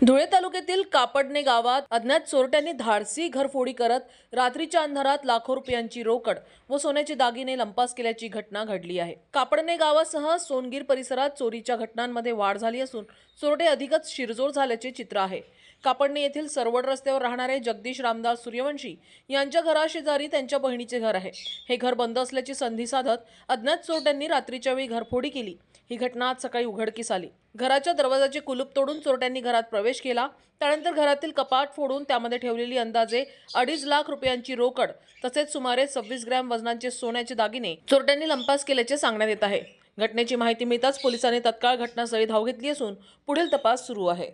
धुळे तालुक्यातील कापडणे गावात अज्ञात चोरट्यांनी धाडसी घरफोडी करत रात्रीच्या अंधारात लाखो रुपयांची रोकड व सोन्याचे दागिने लंपास केल्याची घटना घडली आहे। कापडणे गावासह सोनगीर परिसरात चोरीच्या घटनांमध्ये वाढ झाली असून चोरटे अधिकच शिरजोर झाल्याचे चित्र आहे। कापडणे येथील सरवड रस्त्यावर राहणारे जगदीश रामदास सूर्यवंशी यांच्या घराशेजारी त्यांच्या बहिणीचे घर आहे। हे घर बंद असल्याची संधी साधत अज्ञात चोरट्यांनी रात्रीच्या वेळी घरफोडी केली। ही घटना आज सकाळी उघडकीस आली। घराच्या दरवाजाचे कुलूप तोडून चोरट्यांनी घरात प्रवेश केला। त्यानंतर घरातील कपाट फोडून त्यामध्ये ठेवलेली अंदाजे 2.5 लाख रुपयांची रोकड तसेच सुमारे 26 ग्रॅम वजनाचे सोन्याचे दागिने चोरट्यांनी लंपास केल्याचे सांगण्यात येत आहे। घटनेची माहिती मिळताच पोलिसांनी तत्काळ घटनास्थळी धाव घेतली असून पुढील तपास सुरू आहे।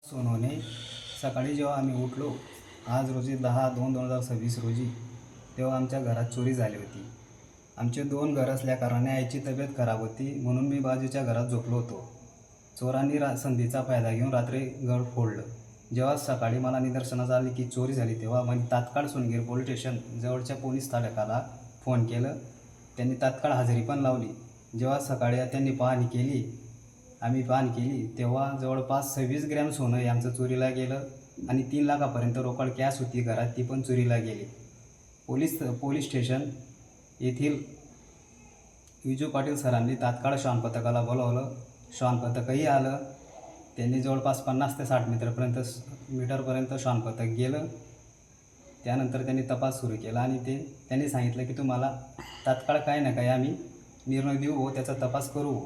सोनोने सकाळी जेव्हा आम्ही उठलो आज रोजी 10/2/2026 रोजी तेव्हा आमच्या घरात चोरी झाली होती। आमचे 2 घर असल्या कारणाने आईची तब्येत खराब होती म्हणून मी बाजूच्या घरात झोपलो होतो। चोरांनी संधीचा फायदा घेऊन रात्री घर फोडलं। जेव्हा सकाळी मला निदर्शनास आले की चोरी झाली तेव्हा मी तात्काळ सोनगीर पोलीस स्टेशन जवळच्या पोलीस स्थानकाला फोन केलं। त्यांनी तात्काळ हजेरी पण लावली। जेव्हा सकाळी त्यांनी आम्ही पाहणी केली तेव्हा जवळपास 26 ग्रॅम सोनं हे आमचं चोरीला गेलं आणि 3 लाखापर्यंत रोकड कॅश होती घरात, ती पण चोरीला गेली। पोलीस स्टेशन येथील विजू पाटील सरांनी तात्काळ श्वान पथकाला बोलावलं। श्वान पथकही आलं। त्यांनी जवळपास 50 ते 60 मीटरपर्यंत श्वान पथक गेलं। त्यानंतर त्यांनी तपास सुरू केला आणि त्यांनी सांगितलं की तुम्हाला तात्काळ काही ना काही आम्ही निर्णय देऊ व त्याचा तपास करू।